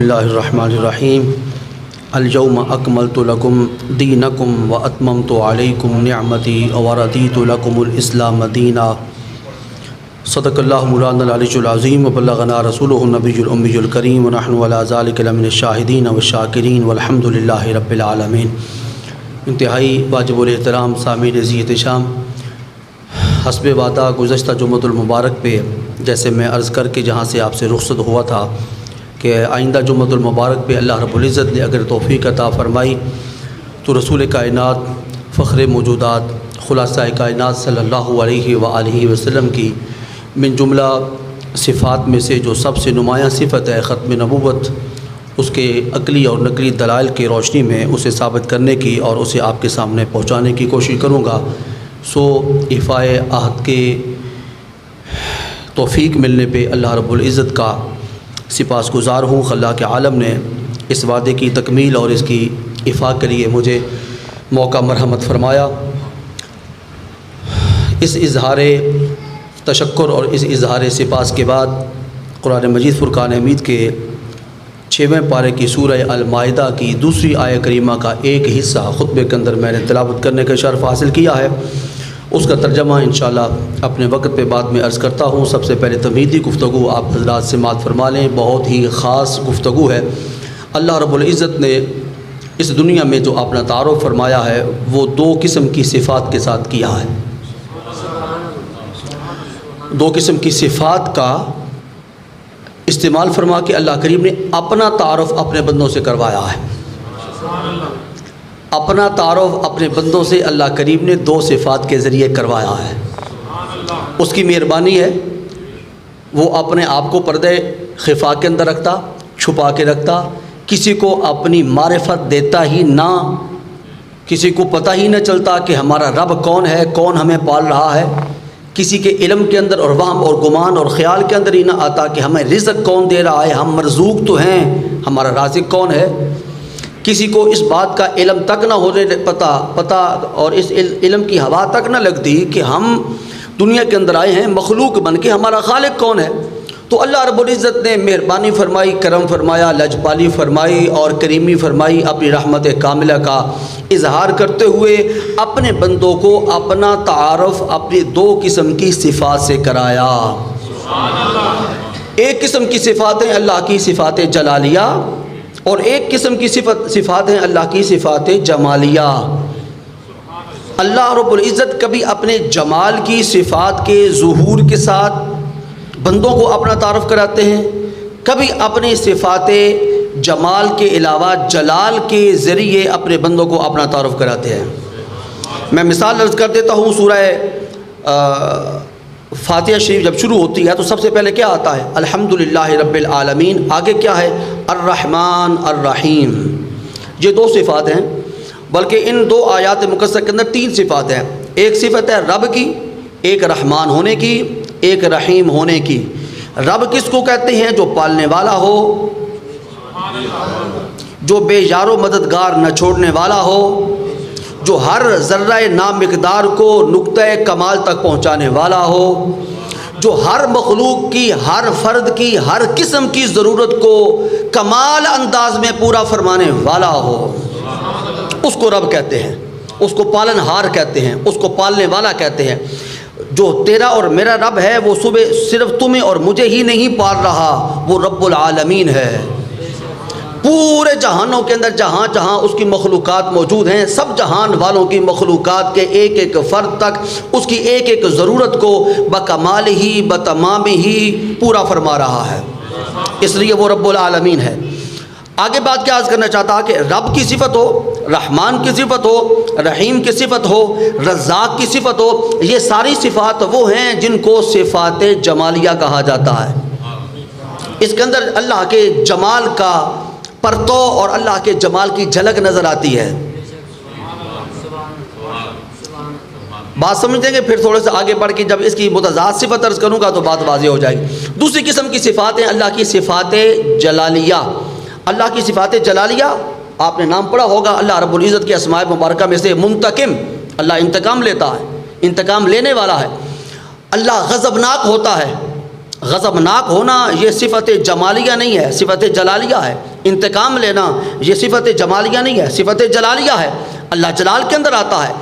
اللہ الرحمن الرحیم الیوم اکملت لکم دینکم واتممت علیکم نعمتی ورضیت لکم الاسلام دینا صدق اللہ مولانا العلی العظیم وبلغنا رسولہ النبی الأمی الکریم ونحن علی ذلک لمن الشاہدین والشاکرین والحمد للہ رب العالمین۔ انتہائی واجب الاحترام سامعین ذی احتشام، حسب وعدہ گزشتہ جمعۃ المبارک پہ جیسے میں عرض کر کے جہاں سے آپ سے رخصت ہوا تھا کہ آئندہ جمعۃ المبارک پہ اللہ رب العزت نے اگر توفیق عطا فرمائی تو رسول کائنات فخر موجودات خلاصہ کائنات صلی اللہ علیہ وآلہ وسلم کی من جملہ صفات میں سے جو سب سے نمایاں صفت ہے ختم نبوت، اس کے عقلی اور نقلی دلائل کی روشنی میں اسے ثابت کرنے کی اور اسے آپ کے سامنے پہنچانے کی کوشش کروں گا۔ سو ایفائے عہد کے توفیق ملنے پہ اللہ رب العزت کا سپاس گزار ہوں۔ خلاق کے عالم نے اس وعدے کی تکمیل اور اس کی ایفا کے لیے مجھے موقع مرحمت فرمایا۔ اس اظہار تشکر اور اس اظہار سپاس کے بعد قرآن مجید فرقان حمید کے 6ویں پارے کی سورہ المائدہ کی دوسری آیہ کریمہ کا ایک حصہ خطبے کے اندر میں نے تلاوت کرنے کا شرف حاصل کیا ہے۔ اس کا ترجمہ انشاءاللہ اپنے وقت پہ بعد میں عرض کرتا ہوں۔ سب سے پہلے تمہیدی گفتگو آپ حضرات سے سماعت فرما لیں، بہت ہی خاص گفتگو ہے۔ اللہ رب العزت نے اس دنیا میں جو اپنا تعارف فرمایا ہے وہ 2 قسم کی صفات کے ساتھ کیا ہے۔ 2 قسم کی صفات کا استعمال فرما کے اللہ کریم نے اپنا تعارف اپنے بندوں سے کروایا ہے۔ اپنا تعارف اپنے بندوں سے اللہ کریم نے 2 صفات کے ذریعے کروایا ہے۔ اس کی مہربانی ہے، وہ اپنے آپ کو پردے خفا کے اندر رکھتا، چھپا کے رکھتا، کسی کو اپنی معرفت دیتا ہی نہ، کسی کو پتہ ہی نہ چلتا کہ ہمارا رب کون ہے، کون ہمیں پال رہا ہے، کسی کے علم کے اندر اور وہم اور گمان اور خیال کے اندر ہی نہ آتا کہ ہمیں رزق کون دے رہا ہے، ہم مرزوق تو ہیں، ہمارا رازق کون ہے۔ کسی کو اس بات کا علم تک نہ ہونے پتہ اور اس علم کی ہوا تک نہ لگتی کہ ہم دنیا کے اندر آئے ہیں مخلوق بن کے، ہمارا خالق کون ہے۔ تو اللہ رب العزت نے مہربانی فرمائی، کرم فرمایا، لجپالی فرمائی اور کریمی فرمائی، اپنی رحمت کاملہ کا اظہار کرتے ہوئے اپنے بندوں کو اپنا تعارف اپنی 2 قسم کی صفات سے کرایا۔ ایک قسم کی صفات ہیں اللہ کی صفات جلالیہ اور ایک قسم کی صفات ہیں اللہ کی صفات جمالیہ۔ اللہ رب العزت کبھی اپنے جمال کی صفات کے ظہور کے ساتھ بندوں کو اپنا تعارف کراتے ہیں، کبھی اپنی صفات جمال کے علاوہ جلال کے ذریعے اپنے بندوں کو اپنا تعارف کراتے ہیں۔ میں مثال عرض کر دیتا ہوں، سورہ فاتحہ شریف جب شروع ہوتی ہے تو سب سے پہلے کیا آتا ہے؟ الحمدللہ رب العالمین۔ آگے کیا ہے؟ الرحمن الرحیم۔ یہ 2 صفات ہیں، بلکہ ان 2 آیات مقدسہ کے اندر 3 صفات ہیں۔ ایک صفت ہے رب کی، ایک رحمان ہونے کی، ایک رحیم ہونے کی۔ رب کس کو کہتے ہیں؟ جو پالنے والا ہو، جو بے یار و مددگار نہ چھوڑنے والا ہو، جو ہر ذرہ نامقدار کو نقطہ کمال تک پہنچانے والا ہو، جو ہر مخلوق کی، ہر فرد کی، ہر قسم کی ضرورت کو کمال انداز میں پورا فرمانے والا ہو، اس کو رب کہتے ہیں، اس کو پالن ہار کہتے ہیں، اس کو پالنے والا کہتے ہیں۔ جو تیرا اور میرا رب ہے وہ صرف تمہیں اور مجھے ہی نہیں پال رہا، وہ رب العالمین ہے۔ پورے جہانوں کے اندر جہاں جہاں اس کی مخلوقات موجود ہیں، سب جہان والوں کی مخلوقات کے ایک ایک فرد تک اس کی ایک ایک ضرورت کو بکمال ہی بتمام ہی پورا فرما رہا ہے، اس لیے وہ رب العالمین ہے۔ آگے بات کیا عرض کرنا چاہتا کہ رب کی صفت ہو، رحمان کی صفت ہو، رحیم کی صفت ہو، رزاق کی صفت ہو، یہ ساری صفات وہ ہیں جن کو صفات جمالیہ کہا جاتا ہے۔ اس کے اندر اللہ کے جمال کا پرتو اور اللہ کے جمال کی جھلک نظر آتی ہے۔ بات سمجھیں گے؟ پھر تھوڑے سے آگے بڑھ کے جب اس کی متضاد صفت عرض کروں گا تو بات واضح ہو جائے گی۔ دوسری قسم کی صفات ہیں اللہ کی صفات جلالیہ۔ اللہ کی صفات جلالیہ آپ نے نام پڑھا ہوگا، اللہ رب العزت کے اسماء مبارکہ میں سے منتقم، اللہ انتقام لیتا ہے، انتقام لینے والا ہے۔ اللہ غضبناک ہوتا ہے، غضبناک ہونا یہ صفت جمالیہ نہیں ہے، صفت جلالیہ ہے۔ انتقام لینا یہ صفت جمالیہ نہیں ہے، صفت جلالیہ ہے، اللہ جلال کے اندر آتا ہے۔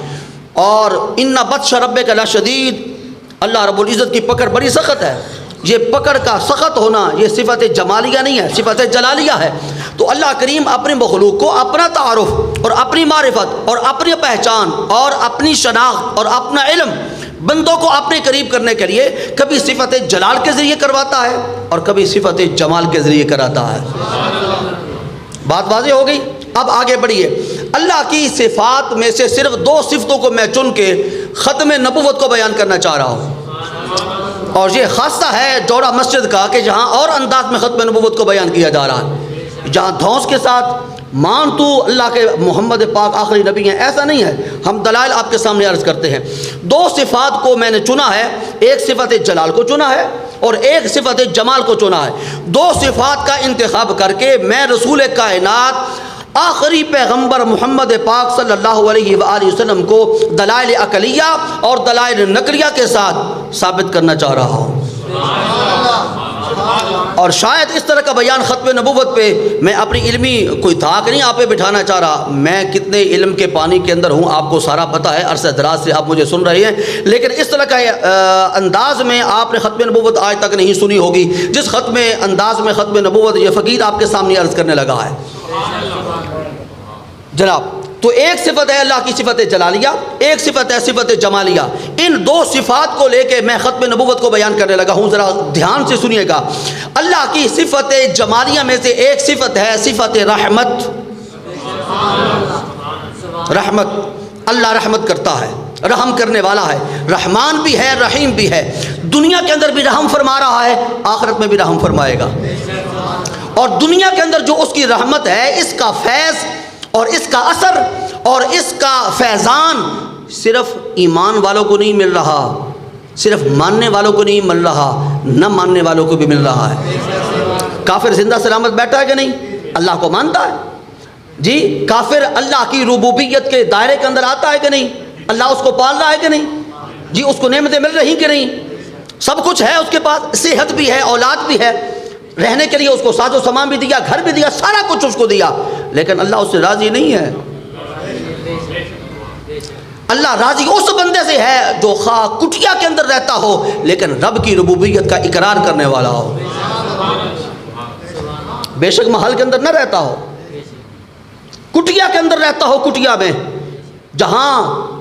اور ان بطش ربک لشدید، اللہ رب العزت کی پکڑ بڑی سخت ہے، یہ پکڑ کا سخت ہونا یہ صفت جمالیہ نہیں ہے، صفت جلالیہ ہے۔ تو اللہ کریم اپنے مخلوق کو اپنا تعارف اور اپنی معرفت اور اپنی پہچان اور اپنی شناخت اور اپنا علم بندوں کو اپنے قریب کرنے کے لیے کبھی صفت جلال کے ذریعے کرواتا ہے اور کبھی صفت جمال کے ذریعے کراتا ہے۔ بات واضح ہو گئی؟ اب آگے بڑھیے۔ اللہ کی صفات میں سے صرف 2 صفتوں کو میں چن کے ختم نبوت کو بیان کرنا چاہ رہا ہوں، اور یہ خاصہ ہے جوڑا مسجد کا کہ جہاں اور انداز میں ختم نبوت کو بیان کیا جا رہا ہے، جہاں دھونس کے ساتھ مان تو اللہ کے محمد پاک آخری نبی ہیں، ایسا نہیں ہے۔ ہم دلائل آپ کے سامنے عرض کرتے ہیں۔ 2 صفات کو میں نے چنا ہے، ایک صفت جلال کو چنا ہے اور ایک صفت جمال کو چنا ہے۔ 2 صفات کا انتخاب کر کے میں رسول کائنات آخری پیغمبر محمد پاک صلی اللہ علیہ وآلہ وسلم کو دلائل عقلیہ اور دلائل نقلیہ کے ساتھ ثابت کرنا چاہ رہا ہوں، اور شاید اس طرح کا بیان ختم نبوت پہ میں اپنی علمی کوئی دھاک نہیں آپ پہ بٹھانا چاہ رہا۔ میں کتنے علم کے پانی کے اندر ہوں آپ کو سارا پتہ ہے، عرصہ دراز سے آپ مجھے سن رہے ہیں، لیکن اس طرح کا انداز میں آپ نے ختم نبوت آج تک نہیں سنی ہوگی جس ختم انداز میں ختم نبوت یہ فقیر آپ کے سامنے عرض کرنے لگا ہے جناب۔ تو ایک صفت ہے اللہ کی صفت جلالیہ، ایک صفت ہے صفت جمالیہ۔ ان 2 صفات کو لے کے میں ختم نبوت کو بیان کرنے لگا ہوں، ذرا دھیان سے سنیے گا۔ اللہ کی صفت جمالیہ میں سے ایک صفت ہے صفت رحمت۔ رحمت، اللہ رحمت کرتا ہے، رحم کرنے والا ہے، رحمان بھی ہے، رحیم بھی ہے۔ دنیا کے اندر بھی رحم فرما رہا ہے، آخرت میں بھی رحم فرمائے گا۔ اور دنیا کے اندر جو اس کی رحمت ہے، اس کا فیض اور اس کا اثر اور اس کا فیضان صرف ایمان والوں کو نہیں مل رہا، صرف ماننے والوں کو نہیں مل رہا، نہ ماننے والوں کو بھی مل رہا ہے۔ کافر زندہ سلامت بیٹھا ہے کہ نہیں؟ اللہ کو مانتا ہے جی۔ کافر اللہ کی ربوبیت کے دائرے کے اندر آتا ہے کہ نہیں؟ اللہ اس کو پال رہا ہے کہ نہیں جی؟ اس کو نعمتیں مل رہی کہ نہیں؟ سب کچھ ہے اس کے پاس، صحت بھی ہے، اولاد بھی ہے، رہنے کے لیے اس کو ساز و سامان بھی دیا، گھر بھی دیا، سارا کچھ اس کو دیا، لیکن اللہ اس سے راضی نہیں ہے۔ اللہ راضی اس بندے سے ہے جو خواہ کٹیا کے اندر رہتا ہو لیکن رب کی ربوبیت کا اقرار کرنے والا ہو، بے شک محل کے اندر نہ رہتا ہو، کٹیا کے اندر رہتا ہو، کٹیا میں جہاں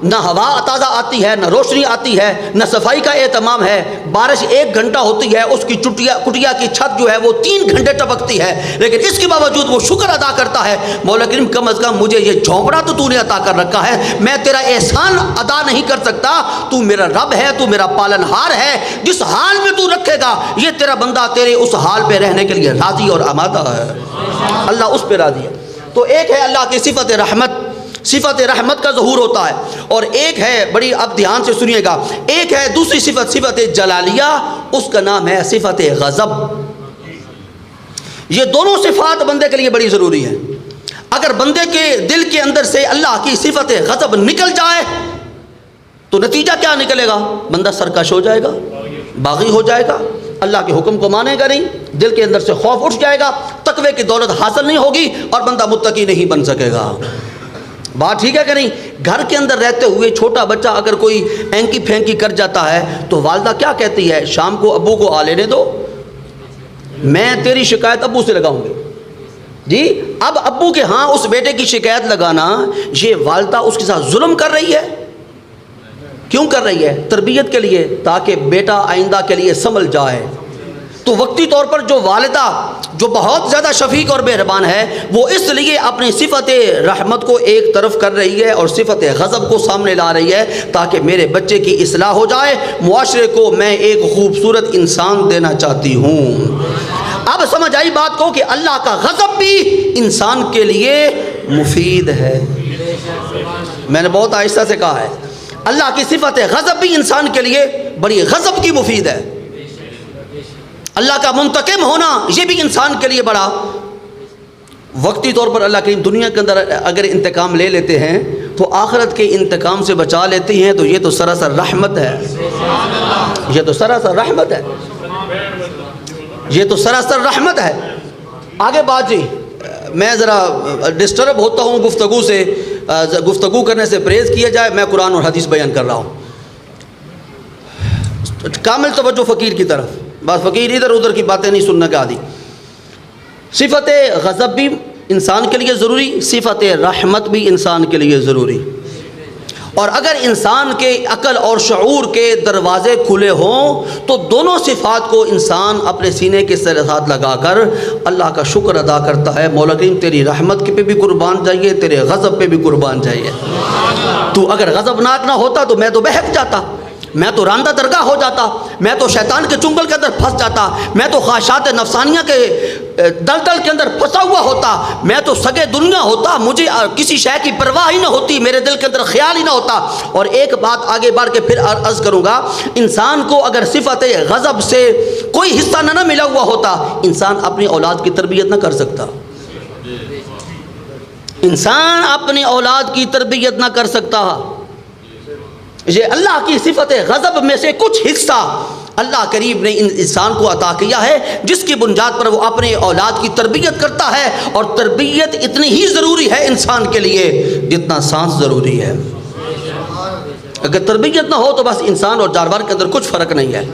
نہ ہوا تازہ آتی ہے، نہ روشنی آتی ہے، نہ صفائی کا اہتمام ہے، بارش 1 گھنٹہ ہوتی ہے، اس کی کٹیا کی چھت جو ہے وہ 3 گھنٹے ٹپکتی ہے، لیکن اس کے باوجود وہ شکر ادا کرتا ہے، مولا کریم کم از کم مجھے یہ جھونپڑا تو نے عطا کر رکھا ہے، میں تیرا احسان ادا نہیں کر سکتا، تو میرا رب ہے، تو میرا پالنہار ہے، جس حال میں تو رکھے گا یہ تیرا بندہ تیرے اس حال پہ رہنے کے لیے راضی اور آمادہ ہے، اللہ اس پہ راضی ہے۔ تو ایک ہے اللہ کی صفت رحمت، صفت رحمت کا ظہور ہوتا ہے، اور ایک ہے، بڑی اب دھیان سے سنیے گا، ایک ہے دوسری صفت، صفت جلالیہ، اس کا نام ہے صفت غضب۔ یہ دونوں صفات بندے کے لیے بڑی ضروری ہیں۔ اگر بندے کے دل کے اندر سے اللہ کی صفت غضب نکل جائے تو نتیجہ کیا نکلے گا؟ بندہ سرکش ہو جائے گا، باغی ہو جائے گا، اللہ کے حکم کو مانے گا نہیں، دل کے اندر سے خوف اٹھ جائے گا، تقوی کی دولت حاصل نہیں ہوگی اور بندہ متقی نہیں بن سکے گا۔ بات ٹھیک ہے کہ نہیں؟ گھر کے اندر رہتے ہوئے چھوٹا بچہ اگر کوئی اینکی پھینکی کر جاتا ہے تو والدہ کیا کہتی ہے؟ شام کو ابو کو آ لینے دو، میں تیری شکایت ابو سے لگاؤں گی جی۔ اب ابو کے ہاں اس بیٹے کی شکایت لگانا، یہ والدہ اس کے ساتھ ظلم کر رہی ہے۔ کیوں کر رہی ہے؟ تربیت کے لیے، تاکہ بیٹا آئندہ کے لیے سنبھل جائے۔ تو وقتی طور پر جو والدہ جو بہت زیادہ شفیق اور مہربان ہے، وہ اس لیے اپنی صفت رحمت کو ایک طرف کر رہی ہے اور صفت غضب کو سامنے لا رہی ہے، تاکہ میرے بچے کی اصلاح ہو جائے، معاشرے کو میں ایک خوبصورت انسان دینا چاہتی ہوں۔ اب سمجھ آئی بات کو کہ اللہ کا غضب بھی انسان کے لیے مفید ہے۔ میں نے بہت آہستہ سے کہا ہے، اللہ کی صفت غضب بھی انسان کے لیے بڑی غضب کی مفید ہے۔ اللہ کا منتقم ہونا یہ بھی انسان کے لیے بڑا، وقتی طور پر اللہ کریم دنیا کے اندر اگر انتقام لے لیتے ہیں تو آخرت کے انتقام سے بچا لیتے ہیں، تو یہ تو سراسر رحمت ہے، یہ تو سراسر رحمت ہے۔ یہ تو سراسر رحمت ہے۔ آگے بات جی، میں ذرا ڈسٹرب ہوتا ہوں گفتگو سے، گفتگو کرنے سے پرہیز کیا جائے، میں قرآن اور حدیث بیان کر رہا ہوں۔ کامل توجہ فقیر کی طرف، بس فقیر ادھر ادھر کی باتیں نہیں سننے کا عادی۔ صفت غضب بھی انسان کے لیے ضروری، صفت رحمت بھی انسان کے لیے ضروری۔ اور اگر انسان کے عقل اور شعور کے دروازے کھلے ہوں تو دونوں صفات کو انسان اپنے سینے کے ساتھ لگا کر اللہ کا شکر ادا کرتا ہے، مولا کریم تیری رحمت پہ بھی قربان جائیے، تیرے غضب پہ بھی قربان جائیے۔ تو اگر غضبناک نہ ہوتا تو میں تو بہک جاتا، میں تو راندہ درگاہ ہو جاتا، میں تو شیطان کے چنگل کے اندر پھنس جاتا، میں تو خواہشات نفسانیہ کے دلدل کے اندر پھنسا ہوا ہوتا، میں تو سگے دنیا ہوتا، مجھے کسی شے کی پرواہ ہی نہ ہوتی، میرے دل کے اندر خیال ہی نہ ہوتا۔ اور ایک بات آگے بڑھ کے پھر عرض کروں گا، انسان کو اگر صفت غضب سے کوئی حصہ نہ ملا ہوا ہوتا، انسان اپنی اولاد کی تربیت نہ کر سکتا، انسان اپنی اولاد کی تربیت نہ کر سکتا۔ یہ اللہ کی صفت غضب میں سے کچھ حصہ اللہ کریم نے انسان کو عطا کیا ہے، جس کی بنیاد پر وہ اپنے اولاد کی تربیت کرتا ہے، اور تربیت اتنی ہی ضروری ہے انسان کے لیے جتنا سانس ضروری ہے۔ اگر تربیت نہ ہو تو بس انسان اور جانور کے اندر کچھ فرق نہیں ہے۔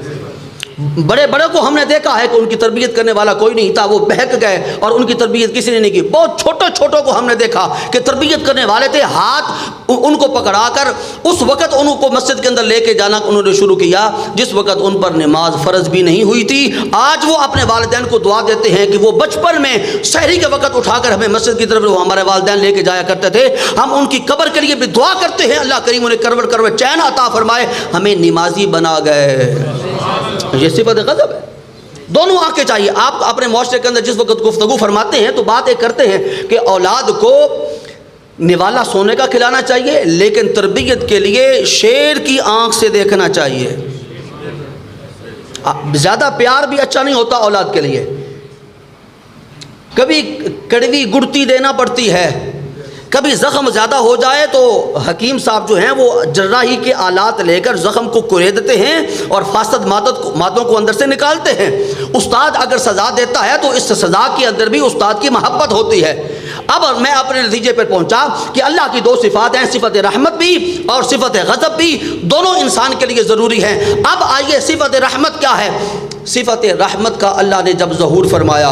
بڑے بڑے کو ہم نے دیکھا ہے کہ ان کی تربیت کرنے والا کوئی نہیں تھا، وہ بہک گئے اور ان کی تربیت کسی نے نہیں کی۔ بہت چھوٹے چھوٹوں کو ہم نے دیکھا کہ تربیت کرنے والے تھے، ہاتھ ان کو پکڑا کر اس وقت ان کو مسجد کے اندر لے کے جانا انہوں نے شروع کیا جس وقت ان پر نماز فرض بھی نہیں ہوئی تھی۔ آج وہ اپنے والدین کو دعا دیتے ہیں کہ وہ بچپن میں سحری کے وقت اٹھا کر ہمیں مسجد کی طرف ہمارے والدین لے کے جایا کرتے تھے، ہم ان کی قبر کے لیے بھی دعا کرتے ہیں اللہ کریم انہیں کروڑ کروڑ چین عطا فرمائے، ہمیں نمازی بنا گئے۔ یہ صفت غضب ہے۔ دونوں آنکھیں چاہیے۔ آپ اپنے معاشرے کے اندر جس وقت گفتگو فرماتے ہیں تو بات ایک کرتے ہیں کہ اولاد کو نوالا سونے کا کھلانا چاہیے، لیکن تربیت کے لیے شیر کی آنکھ سے دیکھنا چاہیے۔ زیادہ پیار بھی اچھا نہیں ہوتا اولاد کے لیے، کبھی کڑوی گڑتی دینا پڑتی ہے، کبھی زخم زیادہ ہو جائے تو حکیم صاحب جو ہیں وہ جراحی کے آلات لے کر زخم کو کریدتے ہیں اور فاسد مادوں کو اندر سے نکالتے ہیں۔ استاد اگر سزا دیتا ہے تو اس سزا کے اندر بھی استاد کی محبت ہوتی ہے۔ اب میں اپنے نتیجے پر پہنچا کہ اللہ کی دو صفات ہیں، صفت رحمت بھی اور صفت غضب بھی، دونوں انسان کے لیے ضروری ہیں۔ اب آئیے صفت رحمت کیا ہے؟ صفت رحمت کا اللہ نے جب ظہور فرمایا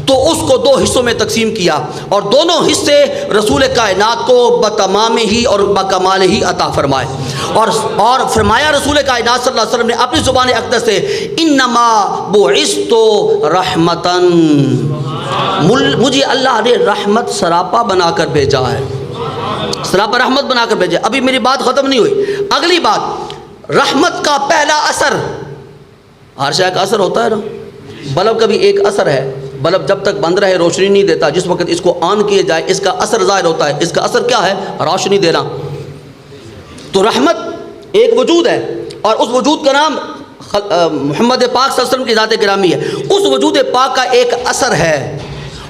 تو اس کو دو حصوں میں تقسیم کیا، اور دونوں حصے رسول کائنات کو بتمام ہی اور بکمال ہی عطا فرمائے، اور فرمایا رسول کائنات صلی اللہ علیہ وسلم نے اپنی زبان اقدس سے انما بعثت رحمتاً، مجھے اللہ نے رحمت سراپا بنا کر بھیجا ہے، سراپا رحمت بنا کر بھیجا۔ ابھی میری بات ختم نہیں ہوئی، اگلی بات، رحمت کا پہلا اثر، ہر شے کا اثر ہوتا ہے نا، بلب کا بھی ایک اثر ہے، بلب جب تک بند رہے روشنی نہیں دیتا، جس وقت اس کو آن کیے جائے اس کا اثر ظاہر ہوتا ہے، اس کا اثر کیا ہے؟ روشنی دینا۔ تو رحمت ایک وجود ہے، اور اس وجود کا نام محمد پاک صلی اللہ علیہ وسلم کی ذات گرامی ہے، اس وجود پاک کا ایک اثر ہے،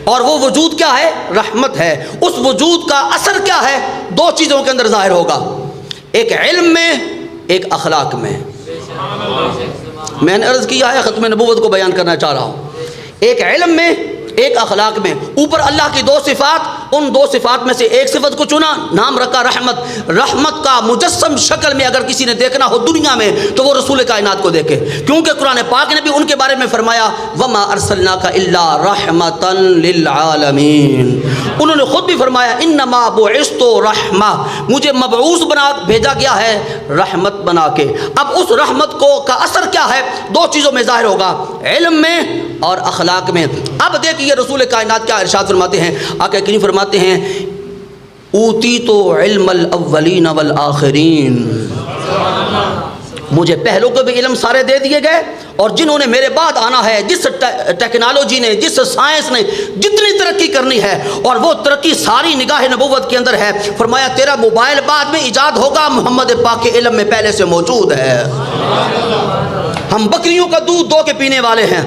اور وہ وجود کیا ہے؟ رحمت ہے۔ اس وجود کا اثر کیا ہے؟ دو چیزوں کے اندر ظاہر ہوگا، ایک علم میں، ایک اخلاق میں۔ میں نے عرض کیا ہے، ختم نبوت کو بیان کرنا چاہ رہا ہوں، ایک علم میں، ایک اخلاق میں۔ اوپر اللہ کی دو صفات، ان دو صفات میں سے ایک صفت کو چنا، نام رکھا رحمت۔ رحمت کا مجسم شکل میں اگر کسی نے دیکھنا ہو دنیا میں تو وہ رسول کائنات کو دیکھے، کیونکہ قرآن پاک نے بھی ان کے بارے میں فرمایا وما ارسلناک الا رحمتا للعالمین۔ انہوں نے خود بھی فرمایا انما بعثت رحمہ، مجھے مبعوث بنا بھیجا گیا ہے رحمت بنا کے۔ اب اس رحمت کو کا اثر کیا ہے؟ دو چیزوں میں ظاہر ہوگا، علم میں اور اخلاق میں۔ اب دیکھیے رسول کائنات کیا ارشاد فرماتے ہیں، آقا کریم فرماتے ہیں اوتیت علم الاولین والآخرین، مجھے پہلوں کو بھی علم سارے دے دیے گئے، اور جنہوں نے میرے بعد آنا ہے، جس ٹیکنالوجی نے، جس سائنس نے جتنی ترقی کرنی ہے، اور وہ ترقی ساری نگاہ نبوت کے اندر ہے، فرمایا تیرا موبائل بعد میں ایجاد ہوگا، محمد پاک کے علم میں پہلے سے موجود ہے۔ ہم بکریوں کا دودھ دو کے پینے والے ہیں،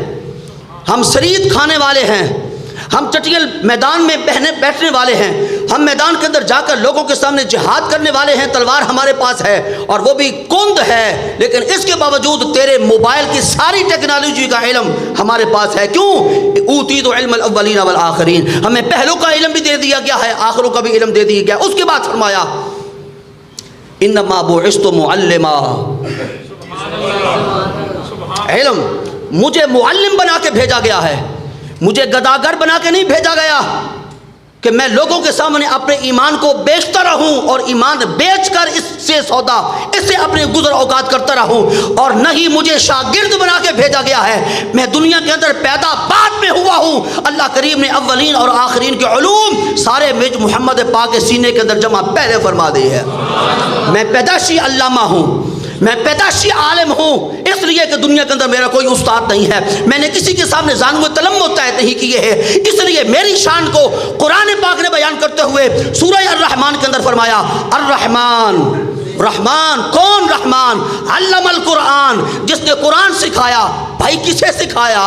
ہم سرید کھانے والے ہیں، ہم چٹیل میدان میں بیٹھنے والے ہیں، ہم میدان کے اندر جا کر لوگوں کے سامنے جہاد کرنے والے ہیں، تلوار ہمارے پاس ہے اور وہ بھی کند ہے، لیکن اس کے باوجود تیرے موبائل کی ساری ٹیکنالوجی کا علم ہمارے پاس ہے۔ کیوں؟ اوتیت علم الاولین والآخرین، ہمیں پہلوں کا علم بھی دے دیا گیا ہے، آخروں کا بھی علم دے دیا گیا۔ اس کے بعد فرمایا انما بعثت معلما، علم مجھے معلم بنا کے بھیجا گیا ہے، مجھے گداگر بنا کے نہیں بھیجا گیا کہ میں لوگوں کے سامنے اپنے ایمان کو بیچتا رہوں اور ایمان بیچ کر اس سے سودا، اس سے اپنے گزر اوقات کرتا رہوں، اور نہ ہی مجھے شاگرد بنا کے بھیجا گیا ہے۔ میں دنیا کے اندر پیدا بعد میں ہوا ہوں۔ اللہ کریم نے اولین اور آخرین کے علوم سارے محمد پاک کے سینے کے اندر جمع پہلے فرما دی ہے۔ میں پیدائشی علامہ ہوں، میں پیدائشی عالم ہوں، اس لیے کہ دنیا کے اندر میرا کوئی استاد نہیں ہے، میں نے کسی کے سامنے زانو تلمذ طے نہیں کیے ہیں، اس لیے میری شان کو قرآن پاک نے بیان کرتے ہوئے سورہ الرحمن کے اندر فرمایا الرحمن، رحمان کون؟ رحمان علم القرآن، جس نے قرآن سکھایا۔ بھائی کسے سکھایا؟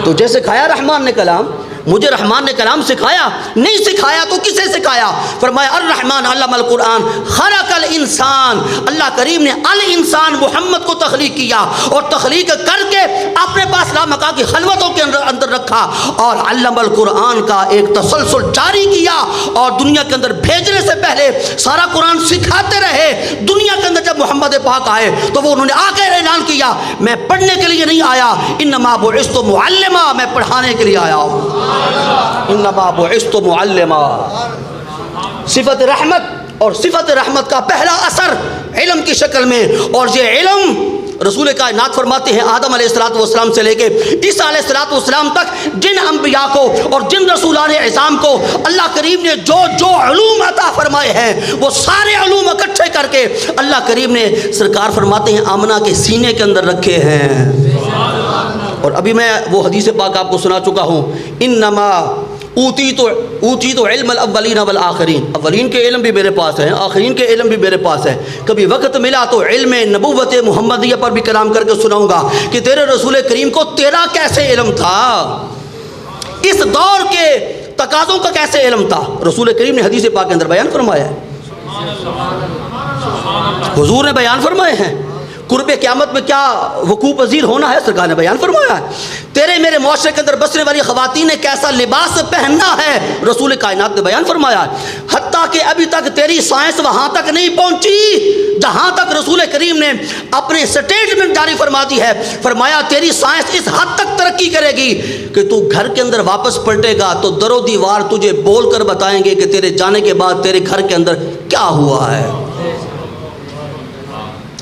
تجھے سکھایا رحمان نے کلام؟ مجھے رحمان نے کلام سکھایا؟ نہیں سکھایا تو کسے سکھایا؟ فرمایا الرحمن علم القرآن خلق الانسان، اللہ کریم نے الانسان محمد کو تخلیق کیا اور تخلیق کر کے اپنے پاس لامکان کی خلوتوں کے اندر رکھا اور علم القرآن کا ایک تسلسل جاری کیا، اور دنیا کے اندر بھیجنے سے پہلے سارا قرآن سکھاتے رہے۔ دنیا کے اندر جب محمد پاک آئے تو وہ انہوں نے آ کے اعلان کیا میں پڑھنے کے لیے نہیں آیا، انما بعثت معلما، میں پڑھانے کے لیے آیا ہوں۔ انما بعثت معلما، صفت رحمت اور صفت رحمت کا پہلا اثر علم کی شکل میں، اور یہ علم رسول کائنات فرماتے ہیں آدم علیہ السلام سے لے کے عیسیٰ علیہ السلام تک جن انبیاء کو اور جن رسولان اعظام کو اللہ کریم نے جو جو علوم عطا فرمائے ہیں وہ سارے علوم اکٹھے کر کے اللہ کریم نے سرکار فرماتے ہیں آمنہ کے سینے کے اندر رکھے ہیں۔ اور ابھی میں وہ حدیث پاک آپ کو سنا چکا ہوں، انما اوتیت علم الاولین والآخرین، اولین کے علم بھی میرے پاس ہے، آخرین کے علم بھی میرے پاس ہے۔ کبھی وقت ملا تو علم نبوت محمدیہ پر بھی کلام کر کے سناؤں گا کہ تیرے رسول کریم کو تیرا کیسے علم تھا، اس دور کے تقاضوں کا کیسے علم تھا، رسول کریم نے حدیث پاک کے اندر بیان فرمایا ہے، حضور نے بیان فرمائے ہیں۔ قرب قیامت میں کیا وقوع پذیر ہونا ہے سرکار نے بیان فرمایا ہے۔ تیرے میرے معاشرے کے اندر بسنے والی خواتین نے کیسا لباس پہننا ہے رسول کائنات نے بیان فرمایا ہے، حتیٰ کہ ابھی تک تیری سائنس وہاں تک نہیں پہنچی جہاں تک رسول کریم نے اپنے سٹیٹمنٹ جاری فرما دی ہے۔ فرمایا تیری سائنس اس حد تک ترقی کرے گی کہ تو گھر کے اندر واپس پلٹے گا تو در و دیوار تجھے بول کر بتائیں گے کہ تیرے جانے کے بعد تیرے گھر کے اندر کیا ہوا ہے۔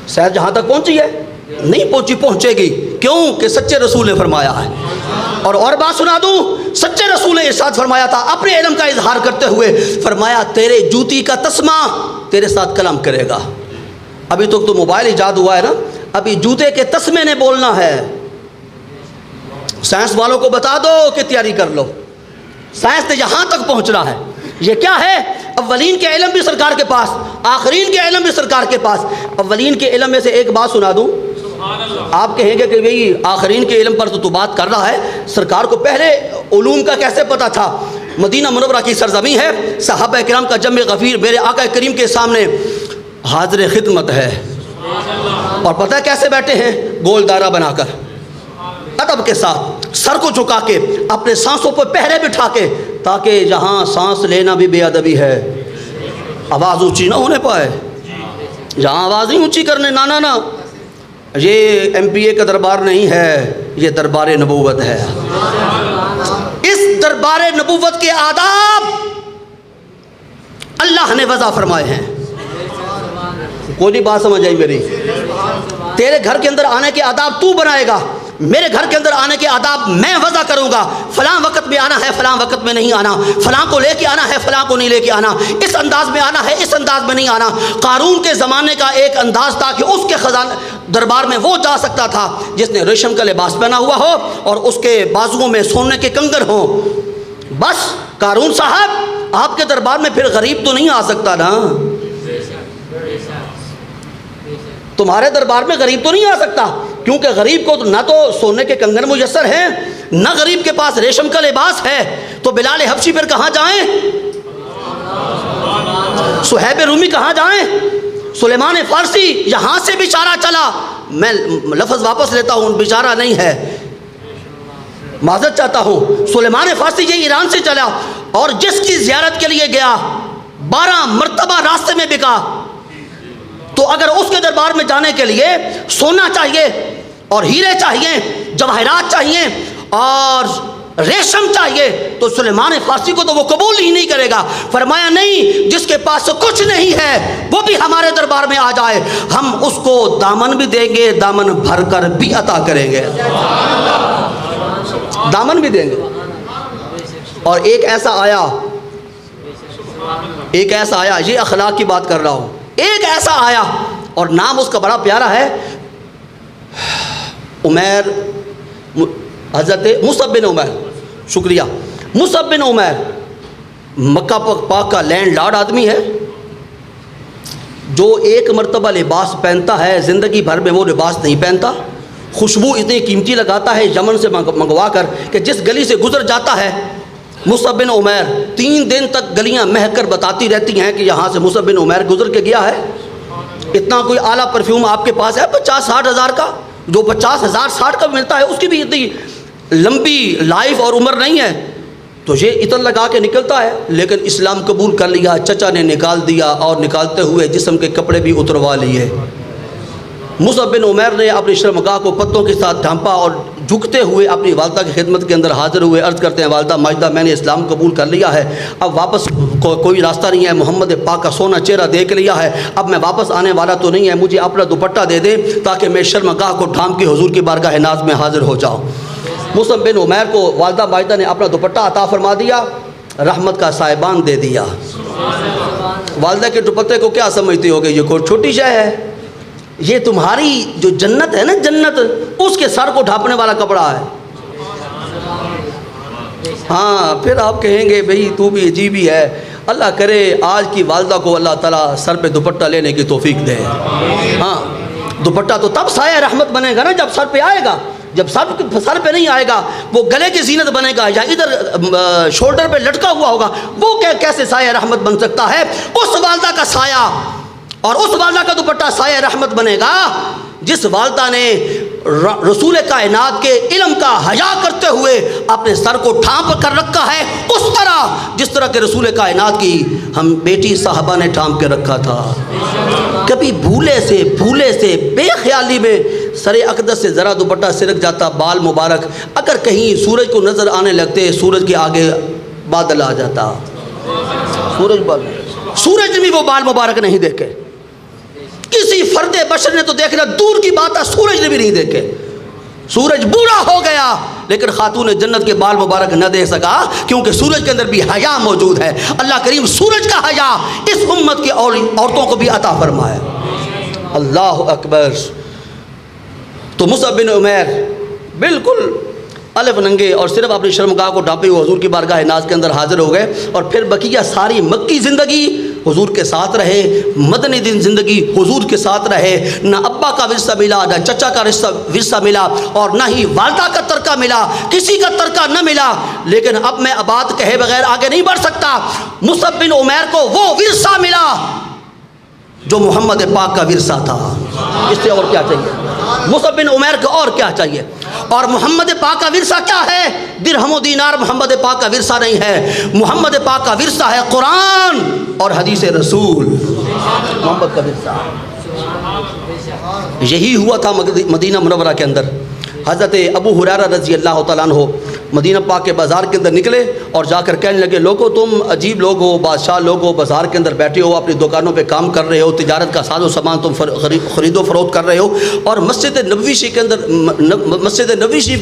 شاید جہاں تک پہنچی ہے نہیں پہنچی، پہنچے گی، کیوں کہ سچے رسول نے فرمایا ہے۔ اور بات سنا دوں، سچے رسول نے ارشاد فرمایا تھا اپنے علم کا اظہار کرتے ہوئے، فرمایا تیرے جوتی کا تسمہ تیرے ساتھ کلام کرے گا۔ ابھی تو موبائل ایجاد ہوا ہے نا، ابھی جوتے کے تسمے نے بولنا ہے۔ سائنس والوں کو بتا دو کہ تیاری کر لو، سائنس نے یہاں تک پہنچنا ہے۔ یہ کیا ہے؟ اولین کے علم بھی سرکار کے پاس، آخرین کے علم بھی سرکار کے پاس۔ اولین کے علم میں سے ایک بات سنا دوں، آپ کہیں گے کہ بھئی آخرین کے علم پر تو بات کر رہا ہے، سرکار کو پہلے علوم کا کیسے پتہ تھا؟ مدینہ منورہ کی سرزمین ہے، صحابہ کرام کا جمع غفیر میرے آقا کریم کے سامنے حاضر خدمت ہے، اور پتہ کیسے بیٹھے ہیں؟ گول دائرہ بنا کر، ادب کے ساتھ، سر کو جھکا کے، اپنے سانسوں پر پہرے بٹھا کے، تاکہ جہاں سانس لینا بھی بے ادبی ہے آواز اونچی نہ ہونے پائے، جہاں آواز نہیں اونچی کرنے، نا یہ ایم پی اے کا دربار نہیں ہے، یہ دربار نبوت ہے۔ اس دربار نبوت کے آداب اللہ نے وضع فرمائے ہیں۔ کوئی نہیں بات سمجھ آئی میری؟ تیرے گھر کے اندر آنے کے آداب تو بنائے گا، میرے گھر کے اندر آنے کے آداب میں وضع کروں گا۔ فلاں وقت میں آنا ہے، فلاں وقت میں نہیں آنا، فلاں کو لے کے آنا ہے، فلاں کو نہیں لے کے آنا، اس انداز میں آنا ہے، اس انداز میں نہیں آنا۔ قارون کے زمانے کا ایک انداز تھا کہ اس کے خزانے دربار میں وہ جا سکتا تھا جس نے ریشم کا لباس پہنا ہوا ہو اور اس کے بازوؤں میں سونے کے کنگن ہوں۔ بس قارون صاحب آپ کے دربار میں پھر غریب تو نہیں آ سکتا نا، تمہارے دربار میں غریب تو نہیں آ سکتا، کیونکہ غریب کو نہ تو سونے کے کنگن میسر ہیں، نہ غریب کے پاس ریشم کا لباس ہے، تو بلال حبشی پھر کہاں جائیں؟ صہیب رومی کہاں جائیں؟ سلیمان فارسی یہاں سے بیچارہ چلا، میں لفظ واپس لیتا ہوں، بیچارہ نہیں ہے، معذرت چاہتا ہوں، سلیمان فارسی یہ ایران سے چلا اور جس کی زیارت کے لیے گیا 12 مرتبہ راستے میں بکا۔ تو اگر اس کے دربار میں جانے کے لیے سونا چاہیے اور ہیرے چاہیے، جواہرات چاہیے اور ریشم چاہیے، تو سلیمان فارسی کو تو وہ قبول ہی نہیں کرے گا۔ فرمایا نہیں، جس کے پاس کچھ نہیں ہے وہ بھی ہمارے دربار میں آ جائے، ہم اس کو دامن بھی دیں گے، دامن بھر کر بھی عطا کریں گے، دامن بھی دیں گے۔ اور ایک ایسا آیا، یہ اخلاق کی بات کر رہا ہوں، ایک ایسا آیا اور نام اس کا بڑا پیارا ہے، عمیر، حضرت مصعب بن عمیر، شکریہ، مصعب بن عمیر مکہ پاک کا لینڈ لارڈ آدمی ہے، جو ایک مرتبہ لباس پہنتا ہے زندگی بھر میں وہ لباس نہیں پہنتا، خوشبو اتنی قیمتی لگاتا ہے یمن سے منگوا کر کہ جس گلی سے گزر جاتا ہے مصعب بن عمیر 3 دن تک گلیاں مہک کر بتاتی رہتی ہیں کہ یہاں سے مصعب بن عمیر گزر کے گیا ہے۔ اتنا کوئی اعلیٰ پرفیوم آپ کے پاس ہے 50-60 ہزار کا، جو 50,000-60 کا ملتا ہے اس کی بھی اتنی لمبی لائف اور عمر نہیں ہے، تو یہ عطر لگا کے نکلتا ہے، لیکن اسلام قبول کر لیا، چچا نے نکال دیا اور نکالتے ہوئے جسم کے کپڑے بھی اتروا لیے۔ مصعب بن عمیر نے اپنی شرمگاہ کو پتوں کے ساتھ ڈھانپا اور جھکتے ہوئے اپنی والدہ کی خدمت کے اندر حاضر ہوئے، عرض کرتے ہیں والدہ ماجدہ میں نے اسلام قبول کر لیا ہے، اب واپس کوئی راستہ نہیں ہے، محمد پاک کا سونا چہرہ دیکھ لیا ہے، اب میں واپس آنے والا تو نہیں ہے، مجھے اپنا دوپٹہ دے دیں تاکہ میں شرمگاہ کو ڈھانپ کے حضور کی بارگاہ ناز میں حاضر ہو جاؤں۔ مصعب بن عمیر کو والدہ ماجدہ نے اپنا دوپٹہ عطا فرما دیا، رحمت کا سائبان دے دیا۔ والدہ کے دوپٹے کو کیا سمجھتی ہوگی؟ یہ کوئی چھوٹی شے ہے، یہ تمہاری جو جنت ہے نا، جنت اس کے سر کو ڈھانپنے والا کپڑا ہے۔ ہاں پھر آپ کہیں گے بھئی تو بھی عجیب ہی ہے، اللہ کرے آج کی والدہ کو اللہ تعالیٰ سر پہ دوپٹہ لینے کی توفیق دے۔ ہاں دوپٹہ تو تب سایہ رحمت بنے گا نا جب سر پہ آئے گا، جب سر پہ نہیں آئے گا وہ گلے کی زینت بنے گا یا ادھر شولڈر پہ لٹکا ہوا ہوگا، وہ کیسے سایہ رحمت بن سکتا ہے؟ اس والدہ کا سایہ اور اس والدہ کا دوپٹہ سایہ رحمت بنے گا جس والدہ نے رسول کائنات کے علم کا حیا کرتے ہوئے اپنے سر کو ڈھانپ کر رکھا ہے، اس طرح جس طرح کہ رسول کائنات کی ہم بیٹی صاحبہ نے ڈھانپ کے رکھا تھا۔ کبھی بھولے سے بے خیالی میں سر اقدس سے ذرا دوپٹہ سرک جاتا، بال مبارک اگر کہیں سورج کو نظر آنے لگتے، سورج کے آگے بادل آ جاتا، سورج نے بھی وہ بال مبارک نہیں دیکھے، کسی فرد بشر نے تو دیکھنا دور کی بات ہے، سورج نے بھی نہیں دیکھے۔ سورج بوڑھا ہو گیا لیکن خاتون جنت کے بال مبارک نہ دیکھ سکا، کیونکہ سورج کے اندر بھی حیا موجود ہے۔ اللہ کریم سورج کا حیا اس امت کی عورتوں کو بھی عطا فرمائے۔ اللہ اکبر۔ تو مصعب بن عمیر بالکل الف ننگے اور صرف اپنی شرمگاہ کو ڈھانپے ہوئے حضور کی بارگاہ ناز کے اندر حاضر ہو گئے، اور پھر بقیہ ساری مکی زندگی حضور کے ساتھ رہے، مدنی دن زندگی حضور کے ساتھ رہے، نہ ابا کا ورثہ ملا، نہ چچا کا ورثہ ملا، اور نہ ہی والدہ کا ترکہ ملا، کسی کا ترکہ نہ ملا۔ لیکن اب میں بات کہے بغیر آگے نہیں بڑھ سکتا۔ مصعب بن عمیر کو وہ ورثہ ملا جو محمد پاک کا ورثہ تھا، اس سے اور کیا چاہیے؟ مصعب بن عمیر کو اور کیا چاہیے؟ اور محمد پاک کا ورثہ کیا ہے؟ درہم و دینار محمد پاک کا ورثہ نہیں ہے، محمد پاک کا ورثہ ہے قرآن اور حدیث رسول۔ محمد کا ورثہ یہی ہوا تھا مدینہ منورہ کے اندر۔ حضرت ابو ہریرہ رضی اللہ تعالیٰ عنہ مدینہ پاک کے بازار کے اندر نکلے اور جا کر کہنے لگے، لوگو تم عجیب لوگ ہو، بادشاہ لوگ ہو، بازار کے اندر بیٹھے ہو، اپنی دکانوں پہ کام کر رہے ہو، تجارت کا ساز و سامان تم خرید و فروخت کر رہے ہو، اور مسجد نبوی شریف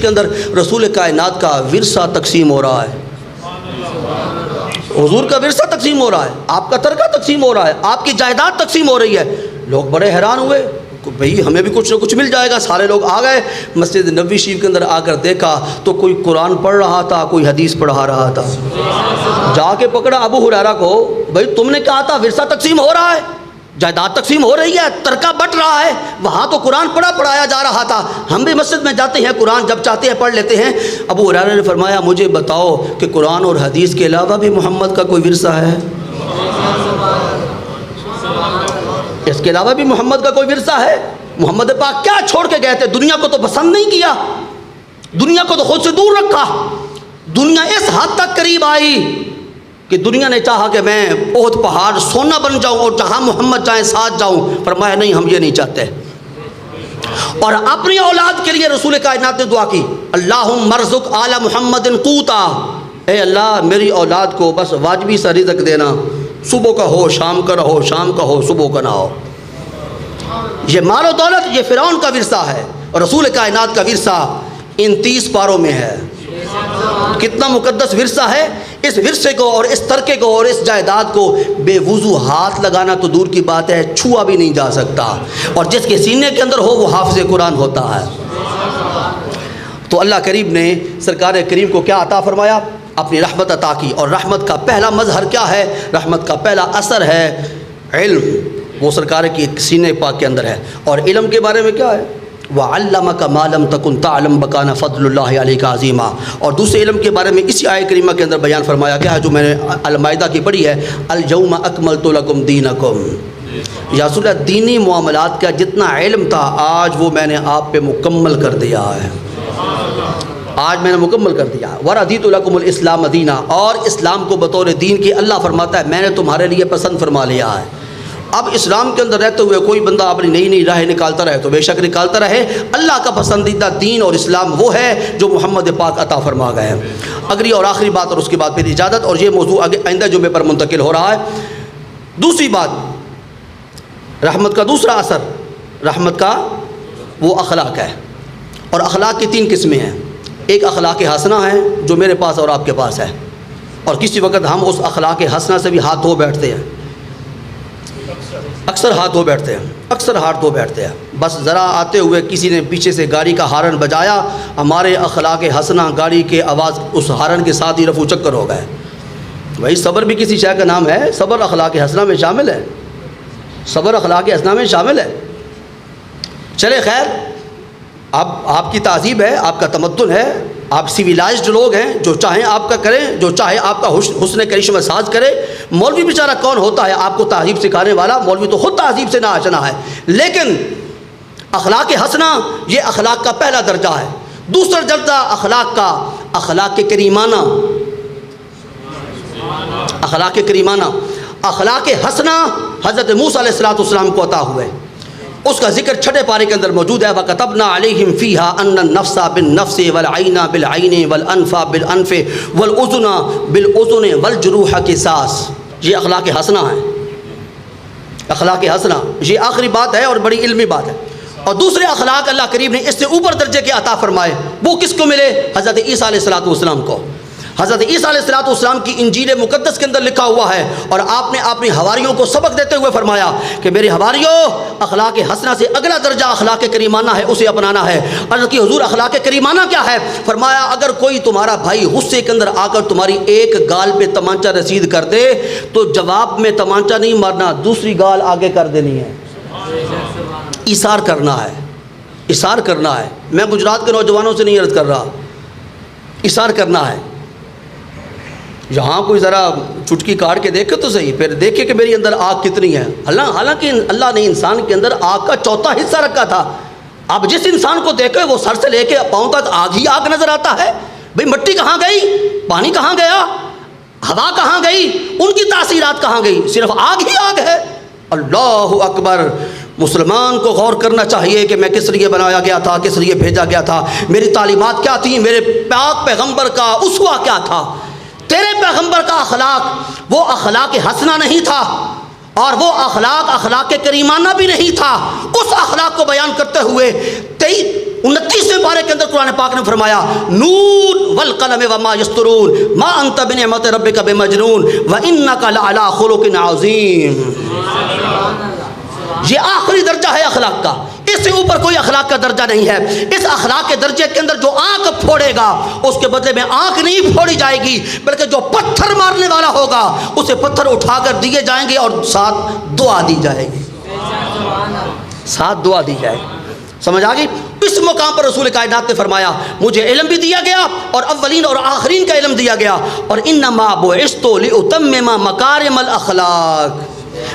کے اندر رسول کائنات کا ورثہ تقسیم ہو رہا ہے، حضور کا ورثہ تقسیم ہو رہا ہے، آپ کا ترکہ تقسیم ہو رہا ہے، آپ کی جائیداد تقسیم ہو رہی ہے۔ لوگ بڑے حیران ہوئے، بھئی ہمیں بھی کچھ نہ کچھ مل جائے گا۔ سارے لوگ آ گئے، مسجد نبوی شریف کے اندر آ کر دیکھا تو کوئی قرآن پڑھ رہا تھا، کوئی حدیث پڑھا رہا تھا۔ جا کے پکڑا ابو ہریرہ کو، بھئی تم نے کہا تھا ورثہ تقسیم ہو رہا ہے، جائیداد تقسیم ہو رہی ہے، ترکہ بٹ رہا ہے، وہاں تو قرآن پڑھایا جا رہا تھا، ہم بھی مسجد میں جاتے ہیں، قرآن جب چاہتے ہیں پڑھ لیتے ہیں۔ ابو ہریرہ نے فرمایا، مجھے بتاؤ کہ قرآن اور حدیث کے علاوہ بھی محمد کا کوئی ورثہ ہے؟ اس کے علاوہ بھی محمد کا کوئی ورثہ ہے؟ محمد پاک کیا چھوڑ کے گئے تھے؟ دنیا کو تو پسند نہیں کیا، دنیا کو تو خود سے دور رکھا. دنیا اس حد تک قریب آئی کہ دنیا نے چاہا کہ میں احد پہاڑ سونا بن جاؤں اور جہاں محمد جائیں ساتھ جاؤں. فرمایا نہیں، ہم یہ نہیں چاہتے. اور اپنی اولاد کے لیے رسول کائنات نے دعا کی، اللہم ارزق آل محمد قوتا، اے اللہ میری اولاد کو بس واجبی سا رزق دینا، صبح کا ہو شام کا نہ ہو، شام کا ہو صبح کا نہ ہو. یہ مال و دولت یہ فرعون کا ورثہ ہے، اور رسول کائنات کا ورثہ ان 30 پاروں میں ہے. کتنا مقدس ورثہ ہے. اس ورثے کو اور اس ترکے کو اور اس جائیداد کو بے وضو ہاتھ لگانا تو دور کی بات ہے، چھوا بھی نہیں جا سکتا. اور جس کے سینے کے اندر ہو وہ حافظ قرآن ہوتا ہے. تو اللہ کریم نے سرکار کریم کو کیا عطا فرمایا؟ اپنی رحمت عطا کی. اور رحمت کا پہلا مظہر کیا ہے؟ رحمت کا پہلا اثر ہے علم. وہ سرکار کی سینے پاک کے اندر ہے. اور علم کے بارے میں کیا ہے؟ وَعَلَّمَكَ مَا لَمْ تَكُنْ تَعْلَمْ وَكَانَ فَضْلُ اللَّهِ عَلَيْكَ عَظِيمًا. اور دوسرے علم کے بارے میں اسی آیت کریمہ کے اندر بیان فرمایا گیا ہے جو میں نے المائدہ کی پڑھی ہے، الْيَوْمَ أَكْمَلْتُ لَكُمْ دِينَكُمْ. یا رسول اللہ دینی معاملات کا جتنا علم تھا آج وہ میں نے آپ پہ مکمل کر دیا ہے. آج میں نے مکمل کر دیا. وَرَضِيتُ لَكُمُ الْإِسْلَامَ دِينًا. اور اسلام کو بطور دین کی اللہ فرماتا ہے میں نے تمہارے لیے پسند فرما لیا ہے. اب اسلام کے اندر رہتے ہوئے کوئی بندہ اپنی نئی نئی راہیں نکالتا رہے تو بے شک نکالتا رہے. اللہ کا پسندیدہ دین اور اسلام وہ ہے جو محمد پاک عطا فرما گئے ہیں. اگلی اور آخری بات اور اس کے بعد پھر اجازت، اور یہ موضوع آئندہ جمعے پر منتقل ہو رہا ہے. دوسری بات، رحمت کا دوسرا اثر، رحمت کا وہ اخلاق ہے. اور اخلاق کی 3 قسمیں ہیں. ایک اخلاق حسنہ ہے جو میرے پاس اور آپ کے پاس ہے، اور کسی وقت ہم اس اخلاق حسنہ سے بھی ہاتھ دھو بیٹھتے ہیں. اکثر ہاتھ دھو بیٹھتے ہیں. بس ذرا آتے ہوئے کسی نے پیچھے سے گاڑی کا ہارن بجایا، ہمارے اخلاق حسنہ گاڑی کے آواز اس ہارن کے ساتھ ہی رفو چکر ہو گئے. بھائی صبر بھی کسی شے کا نام ہے. صبر اخلاق حسنہ میں شامل ہے. صبر اخلاق حسنہ میں شامل ہے. چلے خیر، اب آپ کی تہذیب ہے، آپ کا تمدن ہے، آپ سویلائزڈ لوگ ہیں، جو چاہیں آپ کا کریں، جو چاہے آپ کا حسن کرشمہ ساز کرے. مولوی بیچارہ کون ہوتا ہے آپ کو تہذیب سکھانے والا؟ مولوی تو خود تہذیب سے نہ آشنا ہے. لیکن اخلاق حسنہ یہ اخلاق کا پہلا درجہ ہے. دوسرا درجہ اخلاق کا اخلاق کریمانہ. اخلاق کریمانہ، اخلاق حسنہ حضرت موسیٰ علیہ السلام کو عطا ہوئے. اس کا ذکر 6 پارے کے اندر موجود ہے. وَكَتَبْنَا عَلَيْهِمْ فِيهَا أَنَّ النَّفْسَ بِالنَّفْسِ وَالْعَيْنَ بِالْعَيْنِ وَالْأَنْفَ بِالْأَنْفِ وَالْأُذُنَ بِالْأُذُنِ وَالْجُرُوحَ قِصَاص. یہ اخلاق حسنہ ہے. اخلاق حسنہ یہ آخری بات ہے اور بڑی علمی بات ہے. اور دوسرے اخلاق اللہ کریم نے اس سے اوپر درجے کے عطا فرمائے. وہ کس کو ملے؟ حضرت عیسیٰ علیہ السلام کو. حضرت عیسیٰ علیہ السلام کی انجیل مقدس کے اندر لکھا ہوا ہے، اور آپ نے اپنی حواریوں کو سبق دیتے ہوئے فرمایا کہ میرے حواریوں، اخلاق حسنہ سے اگلا درجہ اخلاق کریمانہ ہے، اسے اپنانا ہے. عرض کی حضور اخلاق کریمانہ کیا ہے؟ فرمایا اگر کوئی تمہارا بھائی غصے کے اندر آ کر تمہاری ایک گال پہ تمانچہ رسید کر دے تو جواب میں تمانچہ نہیں مارنا، دوسری گال آگے کر دینی ہے. ایثار کرنا ہے، ایثار کرنا ہے. میں گجرات کے نوجوانوں سے نہیں عرض کر رہا، ایثار کرنا ہے. یہاں کوئی ذرا چٹکی کاٹ کے دیکھے تو صحیح، پھر دیکھے کہ میری اندر آگ کتنی ہے. حالانکہ اللہ نے انسان کے اندر آگ کا چوتھا حصہ رکھا تھا. اب جس انسان کو دیکھے وہ سر سے لے کے پاؤں تک آگ ہی آگ نظر آتا ہے. بھئی مٹی کہاں گئی؟ پانی کہاں گیا؟ ہوا کہاں گئی؟ ان کی تاثیرات کہاں گئی؟ صرف آگ ہی آگ ہے. اللہ اکبر. مسلمان کو غور کرنا چاہیے کہ میں کس لیے بنایا گیا تھا، کس لیے بھیجا گیا تھا، میری تعلیمات کیا تھیں، میرے پاک پیغمبر کا اسوہ کیا تھا. تیرے پیغمبر کا اخلاق وہ اخلاق حسنہ نہیں تھا، اور وہ اخلاق کریمانہ بھی نہیں تھا. اس اخلاق کو بیان کرتے ہوئے 29ویں پارے کے اندر قرآن پاک نے فرمایا نون والقلم وما یسطرون ما انت بنعمت ربک بمجنون وانک لعلی خلق عظیم. یہ آخری درجہ ہے اخلاق کا. اس سے اوپر کوئی اخلاق کا درجہ نہیں ہے. اس اخلاق کے درجے کے اندر جو آنکھ پھوڑے گا اس کے بدلے میں آنکھ نہیں پھوڑی جائے گی، بلکہ جو پتھر مارنے والا ہوگا اسے پتھر اٹھا کر دیے جائیں گے اور ساتھ دعا دی جائے گی. ساتھ دعا دی جائے گی. سمجھ آ گئی؟ اس مقام پر رسول کائنات نے فرمایا مجھے علم بھی دیا گیا اور اولین اور آخرین کا علم دیا گیا. اور انما بعثت لاتمم مکارم الاخلاق.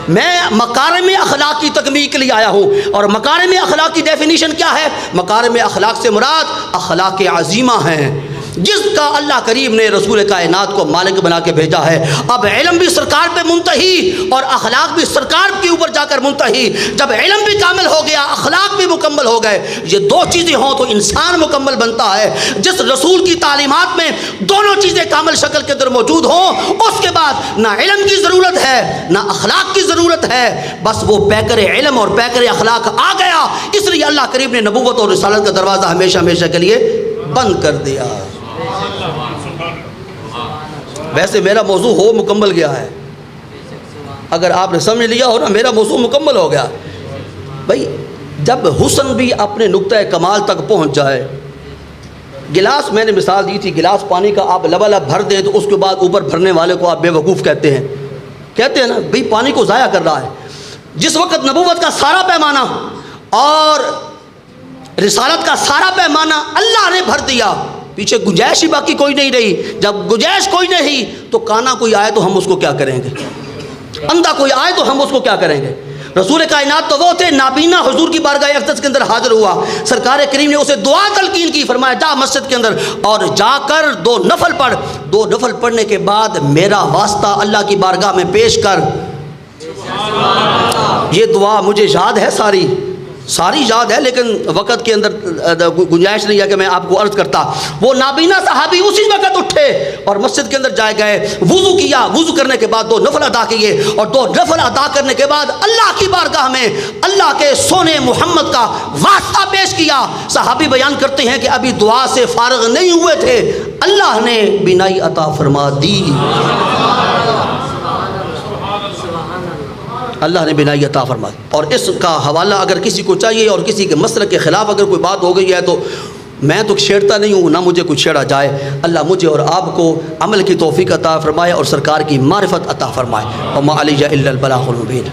میں مکارم اخلاق کی تکمیل کے لیے آیا ہوں، اور مکارم اخلاق کی ڈیفینیشن کیا ہے؟ مکارم اخلاق سے مراد اخلاق عظیمہ ہیں، جس کا اللہ کریم نے رسول کائنات کو مالک بنا کے بھیجا ہے۔ اب علم بھی سرکار پہ منتہی اور اخلاق بھی سرکار کے اوپر جا کر منتہی۔ جب علم بھی کامل ہو گیا، اخلاق بھی مکمل ہو گئے، یہ دو چیزیں ہوں تو انسان مکمل بنتا ہے۔ جس رسول کی تعلیمات میں دونوں چیزیں کامل شکل کے اندر موجود ہوں، اس کے بعد نہ علم کی ضرورت ہے نہ اخلاق کی ضرورت ہے، بس وہ پیکر علم اور پیکر اخلاق آ گیا، اس لیے اللہ کریم نے نبوت اور رسالت کا دروازہ ہمیشہ ہمیشہ کے لیے بند کر دیا۔ ویسے میرا موضوع ہو مکمل گیا ہے، اگر آپ نے سمجھ لیا ہو نا، میرا موضوع مکمل ہو گیا۔ بھائی جب حسن بھی اپنے نقطہ کمال تک پہنچ جائے، گلاس میں نے مثال دی تھی، گلاس پانی کا آپ لبالب بھر دیں تو اس کے بعد اوپر بھرنے والے کو آپ بے وقوف کہتے ہیں نا، بھائی پانی کو ضائع کر رہا ہے۔ جس وقت نبوت کا سارا پیمانہ اور رسالت کا سارا پیمانہ اللہ نے بھر دیا، پیچھے گنجائش ہی باقی کوئی نہیں رہی۔ جب گنجائش کوئی نہیں تو کانا کوئی آئے تو ہم اس کو کیا کریں گے، اندھا کوئی آئے تو ہم اس کو کیا کریں گے۔ رسول کائنات تو وہ تھے، نابینا حضور کی بارگاہ اقدس کے اندر حاضر ہوا، سرکار کریم نے اسے دعا تلقین کی، فرمایا جا مسجد کے اندر اور جا کر 2 نفل پڑھ، 2 نفل پڑھنے کے بعد میرا واسطہ اللہ کی بارگاہ میں پیش کر۔ یہ دعا مجھے یاد ہے، ساری یاد ہے، لیکن وقت کے اندر گنجائش نہیں ہے کہ میں آپ کو عرض کرتا۔ وہ نابینا صحابی اسی وقت اٹھے اور مسجد کے اندر جائے گئے، وضو کیا، وضو کرنے کے بعد 2 نفل ادا کیے، اور 2 نفل ادا کرنے کے بعد اللہ کی بارگاہ میں اللہ کے سونے محمد کا واسطہ پیش کیا۔ صحابی بیان کرتے ہیں کہ ابھی دعا سے فارغ نہیں ہوئے تھے، اللہ نے بینائی عطا فرما دی، اللہ نے بینائی عطا فرما دی۔ اور اس کا حوالہ اگر کسی کو چاہیے اور کسی کے مسلک کے خلاف اگر کوئی بات ہو گئی ہے تو میں تو چھیڑتا نہیں ہوں، نہ مجھے کوئی چھیڑا جائے۔ اللہ مجھے اور آپ کو عمل کی توفیق عطا فرمائے اور سرکار کی معرفت عطا فرمائے۔ وما علیہ الا البلاغ المبین۔